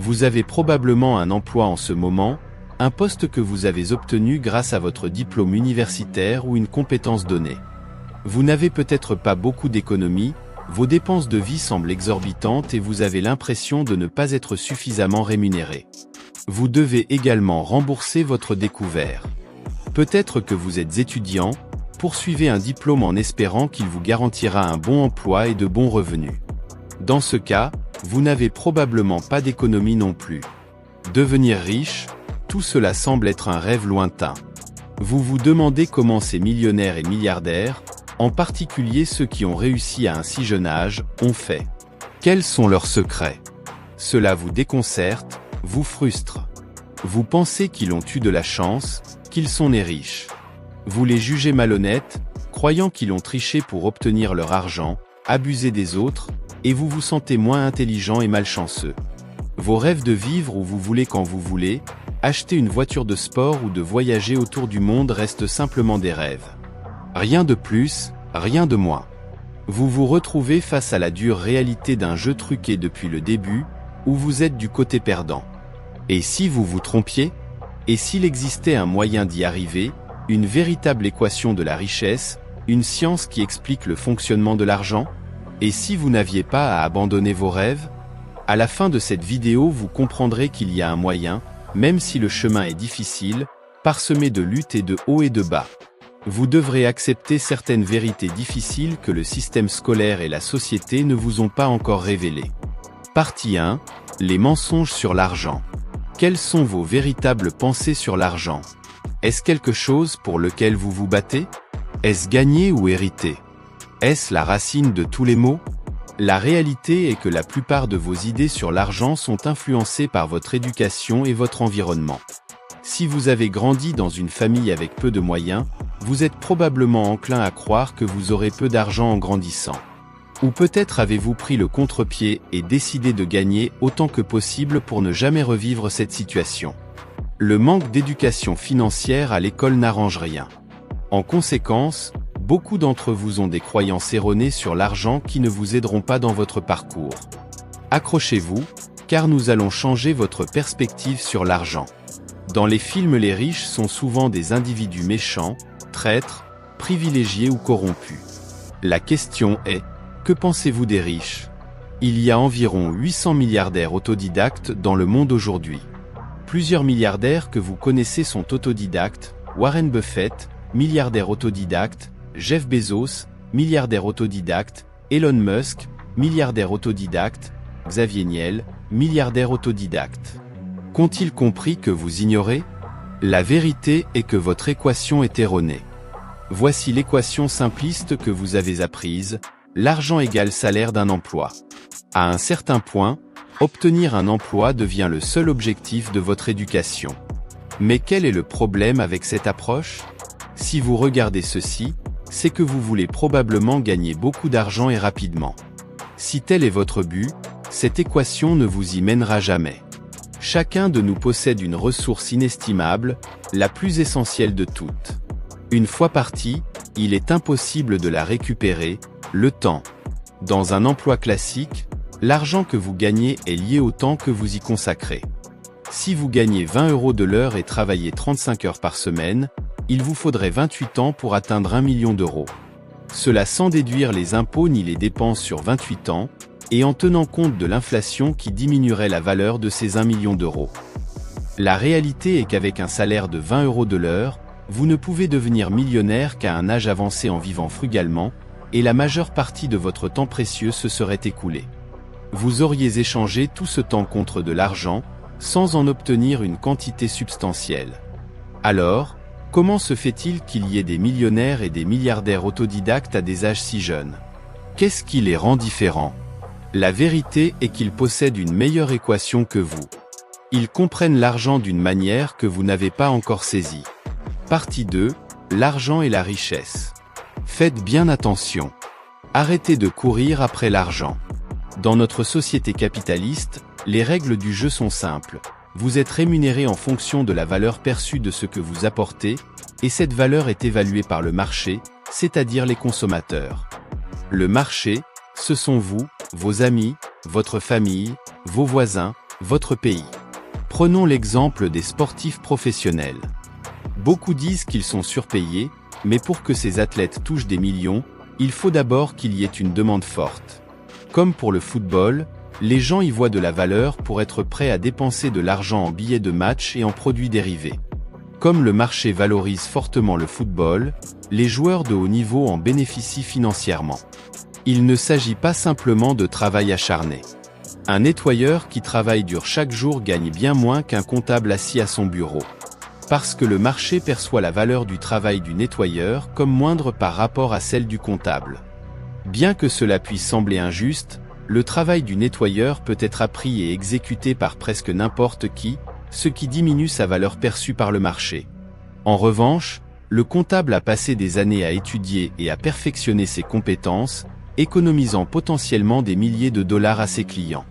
Vous avez probablement un emploi en ce moment, un poste que vous avez obtenu grâce à votre diplôme universitaire ou une compétence donnée. Vous n'avez peut-être pas beaucoup d'économies, vos dépenses de vie semblent exorbitantes et vous avez l'impression de ne pas être suffisamment rémunéré. Vous devez également rembourser votre découvert. Peut-être que vous êtes étudiant, poursuivez un diplôme en espérant qu'il vous garantira un bon emploi et de bons revenus. Dans ce cas, vous n'avez probablement pas d'économie non plus. Devenir riche, tout cela semble être un rêve lointain. Vous vous demandez comment ces millionnaires et milliardaires, en particulier ceux qui ont réussi à un si jeune âge, ont fait. Quels sont leurs secrets? Cela vous déconcerte, vous frustre. Vous pensez qu'ils ont eu de la chance, qu'ils sont nés riches. Vous les jugez malhonnêtes, croyant qu'ils ont triché pour obtenir leur argent, abusé des autres, et vous vous sentez moins intelligent et malchanceux. Vos rêves de vivre où vous voulez quand vous voulez, acheter une voiture de sport ou de voyager autour du monde restent simplement des rêves. Rien de plus, rien de moins. Vous vous retrouvez face à la dure réalité d'un jeu truqué depuis le début, où vous êtes du côté perdant. Et si vous vous trompiez? Et s'il existait un moyen d'y arriver, une véritable équation de la richesse, une science qui explique le fonctionnement de l'argent? Et si vous n'aviez pas à abandonner vos rêves? À la fin de cette vidéo, vous comprendrez qu'il y a un moyen, même si le chemin est difficile, parsemé de luttes et de hauts et de bas. Vous devrez accepter certaines vérités difficiles que le système scolaire et la société ne vous ont pas encore révélées. Partie 1. Les mensonges sur l'argent. Quelles sont vos véritables pensées sur l'argent? Est-ce quelque chose pour lequel vous vous battez? Est-ce gagner ou hériter? Est-ce la racine de tous les maux? La réalité est que la plupart de vos idées sur l'argent sont influencées par votre éducation et votre environnement. Si vous avez grandi dans une famille avec peu de moyens, vous êtes probablement enclin à croire que vous aurez peu d'argent en grandissant. Ou peut-être avez-vous pris le contre-pied et décidé de gagner autant que possible pour ne jamais revivre cette situation. Le manque d'éducation financière à l'école n'arrange rien. En conséquence, beaucoup d'entre vous ont des croyances erronées sur l'argent qui ne vous aideront pas dans votre parcours. Accrochez-vous, car nous allons changer votre perspective sur l'argent. Dans les films, les riches sont souvent des individus méchants, traîtres, privilégiés ou corrompus. La question est, que pensez-vous des riches? Il y a environ 800 milliardaires autodidactes dans le monde aujourd'hui. Plusieurs milliardaires que vous connaissez sont autodidactes: Warren Buffett, milliardaire autodidacte; Jeff Bezos, milliardaire autodidacte; Elon Musk, milliardaire autodidacte; Xavier Niel, milliardaire autodidacte. Qu'ont-ils compris que vous ignorez? La vérité est que votre équation est erronée. Voici l'équation simpliste que vous avez apprise: l'argent égale salaire d'un emploi. À un certain point, obtenir un emploi devient le seul objectif de votre éducation. Mais quel est le problème avec cette approche? Si vous regardez ceci, c'est que vous voulez probablement gagner beaucoup d'argent et rapidement. Si tel est votre but, cette équation ne vous y mènera jamais. Chacun de nous possède une ressource inestimable, la plus essentielle de toutes. Une fois partie, il est impossible de la récupérer: le temps. Dans un emploi classique, l'argent que vous gagnez est lié au temps que vous y consacrez. Si vous gagnez 20 € de l'heure et travaillez 35 heures par semaine, il vous faudrait 28 ans pour atteindre 1 million d'euros. Cela sans déduire les impôts ni les dépenses sur 28 ans, et en tenant compte de l'inflation qui diminuerait la valeur de ces 1 million d'euros. La réalité est qu'avec un salaire de 20 € de l'heure, vous ne pouvez devenir millionnaire qu'à un âge avancé en vivant frugalement, et la majeure partie de votre temps précieux se serait écoulée. Vous auriez échangé tout ce temps contre de l'argent, sans en obtenir une quantité substantielle. Alors, comment se fait-il qu'il y ait des millionnaires et des milliardaires autodidactes à des âges si jeunes? Qu'est-ce qui les rend différents? La vérité est qu'ils possèdent une meilleure équation que vous. Ils comprennent l'argent d'une manière que vous n'avez pas encore saisie. Partie 2. L'argent et la richesse. Faites bien attention. Arrêtez de courir après l'argent. Dans notre société capitaliste, les règles du jeu sont simples. Vous êtes rémunéré en fonction de la valeur perçue de ce que vous apportez, et cette valeur est évaluée par le marché, c'est-à-dire les consommateurs. Le marché, ce sont vous, vos amis, votre famille, vos voisins, votre pays. Prenons l'exemple des sportifs professionnels. Beaucoup disent qu'ils sont surpayés, mais pour que ces athlètes touchent des millions, il faut d'abord qu'il y ait une demande forte. Comme pour le football, les gens y voient de la valeur pour être prêts à dépenser de l'argent en billets de match et en produits dérivés. Comme le marché valorise fortement le football, les joueurs de haut niveau en bénéficient financièrement. Il ne s'agit pas simplement de travail acharné. Un nettoyeur qui travaille dur chaque jour gagne bien moins qu'un comptable assis à son bureau. Parce que le marché perçoit la valeur du travail du nettoyeur comme moindre par rapport à celle du comptable. Bien que cela puisse sembler injuste, le travail du nettoyeur peut être appris et exécuté par presque n'importe qui, ce qui diminue sa valeur perçue par le marché. En revanche, le comptable a passé des années à étudier et à perfectionner ses compétences, économisant potentiellement des milliers de dollars à ses clients.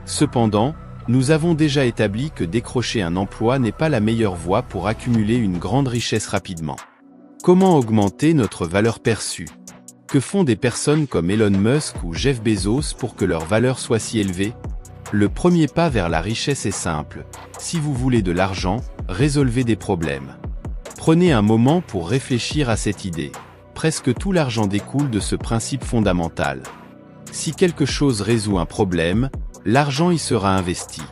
Cependant, nous avons déjà établi que décrocher un emploi n'est pas la meilleure voie pour accumuler une grande richesse rapidement. Comment augmenter notre valeur perçue? Que font des personnes comme Elon Musk ou Jeff Bezos pour que leur valeur soit si élevée? Le premier pas vers la richesse est simple. Si vous voulez de l'argent, résolvez des problèmes. Prenez un moment pour réfléchir à cette idée. Presque tout l'argent découle de ce principe fondamental. Si quelque chose résout un problème, l'argent y sera investi.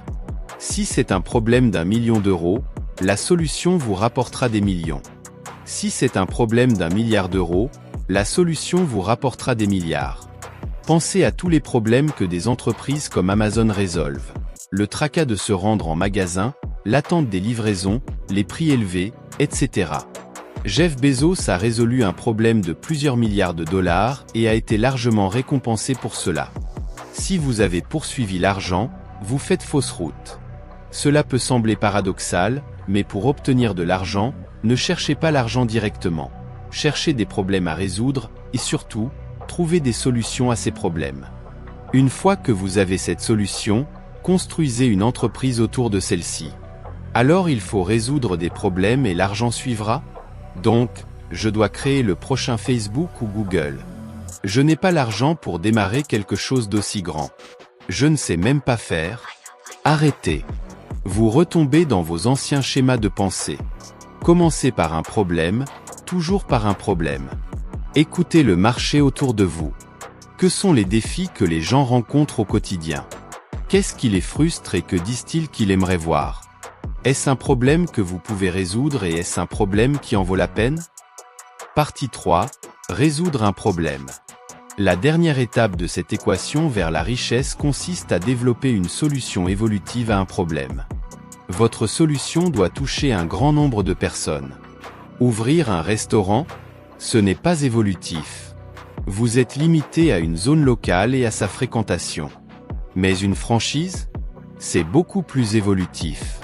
Si c'est un problème d'1 million d'euros, la solution vous rapportera des millions. Si c'est un problème d'1 milliard d'euros, la solution vous rapportera des milliards. Pensez à tous les problèmes que des entreprises comme Amazon résolvent. Le tracas de se rendre en magasin, l'attente des livraisons, les prix élevés, etc. Jeff Bezos a résolu un problème de plusieurs milliards de dollars et a été largement récompensé pour cela. Si vous avez poursuivi l'argent, vous faites fausse route. Cela peut sembler paradoxal, mais pour obtenir de l'argent, ne cherchez pas l'argent directement. Cherchez des problèmes à résoudre, et surtout, trouvez des solutions à ces problèmes. Une fois que vous avez cette solution, construisez une entreprise autour de celle-ci. Alors il faut résoudre des problèmes et l'argent suivra? Donc, je dois créer le prochain Facebook ou Google. Je n'ai pas l'argent pour démarrer quelque chose d'aussi grand. Je ne sais même pas faire. Arrêtez. Vous retombez dans vos anciens schémas de pensée. Commencez par un problème, toujours par un problème. Écoutez le marché autour de vous. Que sont les défis que les gens rencontrent au quotidien? Qu'est-ce qui les frustre et que disent-ils qu'ils aimeraient voir? Est-ce un problème que vous pouvez résoudre et est-ce un problème qui en vaut la peine? Partie 3. Résoudre un problème. La dernière étape de cette équation vers la richesse consiste à développer une solution évolutive à un problème. Votre solution doit toucher un grand nombre de personnes. Ouvrir un restaurant? Ce n'est pas évolutif. Vous êtes limité à une zone locale et à sa fréquentation. Mais une franchise? C'est beaucoup plus évolutif.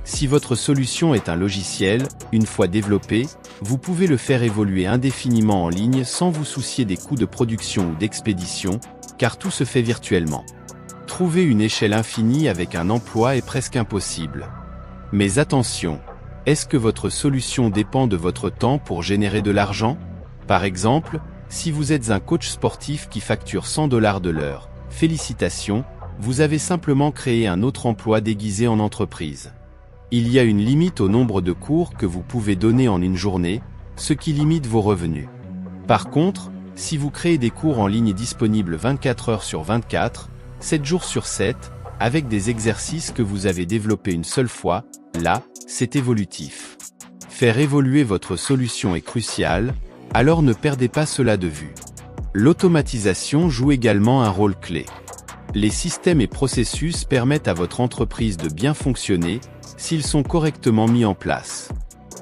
Si votre solution est un logiciel, une fois développé, vous pouvez le faire évoluer indéfiniment en ligne sans vous soucier des coûts de production ou d'expédition, car tout se fait virtuellement. Trouver une échelle infinie avec un emploi est presque impossible. Mais attention, est-ce que votre solution dépend de votre temps pour générer de l'argent? Par exemple, si vous êtes un coach sportif qui facture 100 $ de l'heure, félicitations, vous avez simplement créé un autre emploi déguisé en entreprise. Il y a une limite au nombre de cours que vous pouvez donner en une journée, ce qui limite vos revenus. Par contre, si vous créez des cours en ligne disponibles 24 heures sur 24, 7 jours sur 7, avec des exercices que vous avez développés une seule fois, là, c'est évolutif. Faire évoluer votre solution est crucial, alors ne perdez pas cela de vue. L'automatisation joue également un rôle clé. Les systèmes et processus permettent à votre entreprise de bien fonctionner, s'ils sont correctement mis en place.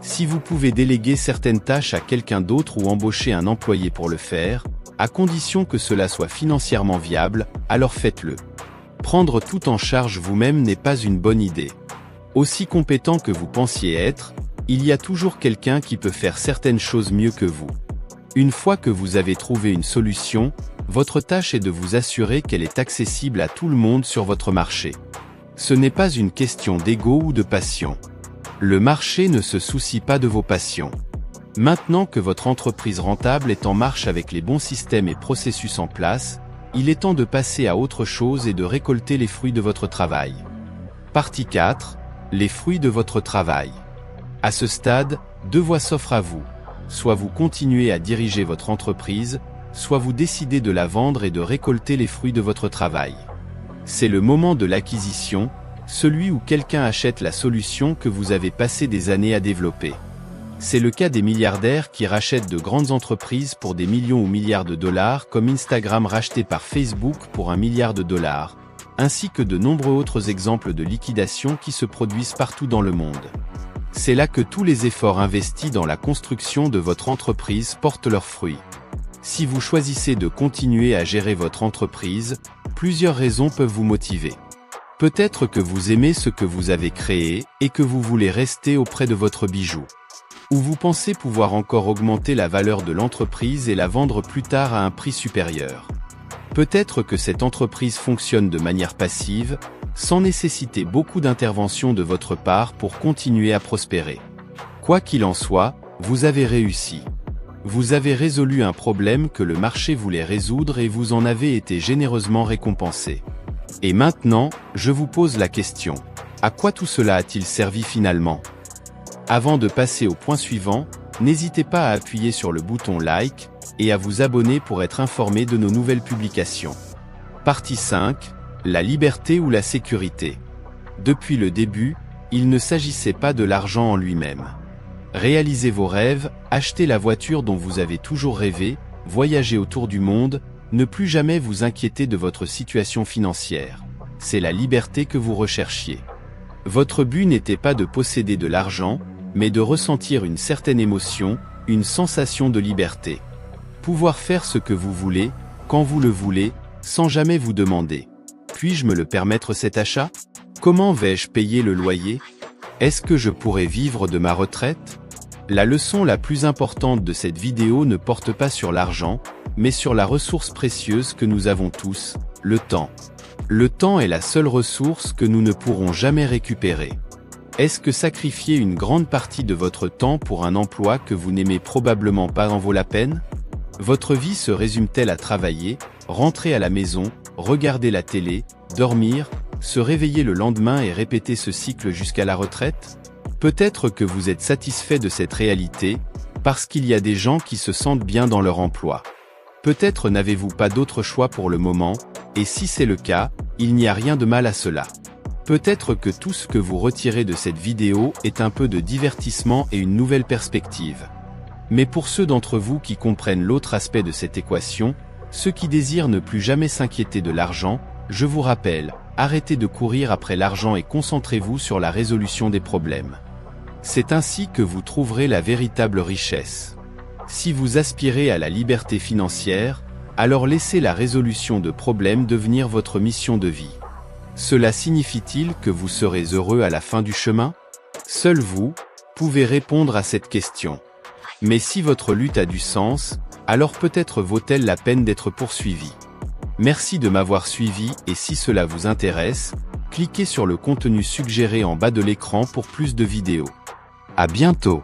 Si vous pouvez déléguer certaines tâches à quelqu'un d'autre ou embaucher un employé pour le faire, à condition que cela soit financièrement viable, alors faites-le. Prendre tout en charge vous-même n'est pas une bonne idée. Aussi compétent que vous pensiez être, il y a toujours quelqu'un qui peut faire certaines choses mieux que vous. Une fois que vous avez trouvé une solution, votre tâche est de vous assurer qu'elle est accessible à tout le monde sur votre marché. Ce n'est pas une question d'ego ou de passion. Le marché ne se soucie pas de vos passions. Maintenant que votre entreprise rentable est en marche avec les bons systèmes et processus en place, il est temps de passer à autre chose et de récolter les fruits de votre travail. Partie 4. Les fruits de votre travail. À ce stade, deux voies s'offrent à vous. Soit vous continuez à diriger votre entreprise, soit vous décidez de la vendre et de récolter les fruits de votre travail. C'est le moment de l'acquisition, celui où quelqu'un achète la solution que vous avez passé des années à développer. C'est le cas des milliardaires qui rachètent de grandes entreprises pour des millions ou milliards de dollars, comme Instagram racheté par Facebook pour $1 milliard, ainsi que de nombreux autres exemples de liquidation qui se produisent partout dans le monde. C'est là que tous les efforts investis dans la construction de votre entreprise portent leurs fruits. Si vous choisissez de continuer à gérer votre entreprise, plusieurs raisons peuvent vous motiver. Peut-être que vous aimez ce que vous avez créé et que vous voulez rester auprès de votre bijou. Ou vous pensez pouvoir encore augmenter la valeur de l'entreprise et la vendre plus tard à un prix supérieur. Peut-être que cette entreprise fonctionne de manière passive, sans nécessiter beaucoup d'intervention de votre part pour continuer à prospérer. Quoi qu'il en soit, vous avez réussi. Vous avez résolu un problème que le marché voulait résoudre et vous en avez été généreusement récompensé. Et maintenant, je vous pose la question. À quoi tout cela a-t-il servi finalement ? Avant de passer au point suivant, n'hésitez pas à appuyer sur le bouton like et à vous abonner pour être informé de nos nouvelles publications. Partie 5. La liberté ou la sécurité. Depuis le début, il ne s'agissait pas de l'argent en lui-même. Réalisez vos rêves, achetez la voiture dont vous avez toujours rêvé, voyagez autour du monde, ne plus jamais vous inquiéter de votre situation financière. C'est la liberté que vous recherchiez. Votre but n'était pas de posséder de l'argent, mais de ressentir une certaine émotion, une sensation de liberté. Pouvoir faire ce que vous voulez, quand vous le voulez, sans jamais vous demander « Puis-je me le permettre cet achat ? Comment vais-je payer le loyer ? Est-ce que je pourrais vivre de ma retraite ?» La leçon la plus importante de cette vidéo ne porte pas sur l'argent, mais sur la ressource précieuse que nous avons tous, le temps. Le temps est la seule ressource que nous ne pourrons jamais récupérer. Est-ce que sacrifier une grande partie de votre temps pour un emploi que vous n'aimez probablement pas en vaut la peine ? Votre vie se résume-t-elle à travailler, rentrer à la maison, regarder la télé, dormir, se réveiller le lendemain et répéter ce cycle jusqu'à la retraite ? Peut-être que vous êtes satisfait de cette réalité, parce qu'il y a des gens qui se sentent bien dans leur emploi. Peut-être n'avez-vous pas d'autre choix pour le moment, et si c'est le cas, il n'y a rien de mal à cela. Peut-être que tout ce que vous retirez de cette vidéo est un peu de divertissement et une nouvelle perspective. Mais pour ceux d'entre vous qui comprennent l'autre aspect de cette équation, ceux qui désirent ne plus jamais s'inquiéter de l'argent, je vous rappelle, arrêtez de courir après l'argent et concentrez-vous sur la résolution des problèmes. C'est ainsi que vous trouverez la véritable richesse. Si vous aspirez à la liberté financière, alors laissez la résolution de problèmes devenir votre mission de vie. Cela signifie-t-il que vous serez heureux à la fin du chemin ? Seul vous pouvez répondre à cette question. Mais si votre lutte a du sens, alors peut-être vaut-elle la peine d'être poursuivie. Merci de m'avoir suivi et si cela vous intéresse, cliquez sur le contenu suggéré en bas de l'écran pour plus de vidéos. À bientôt.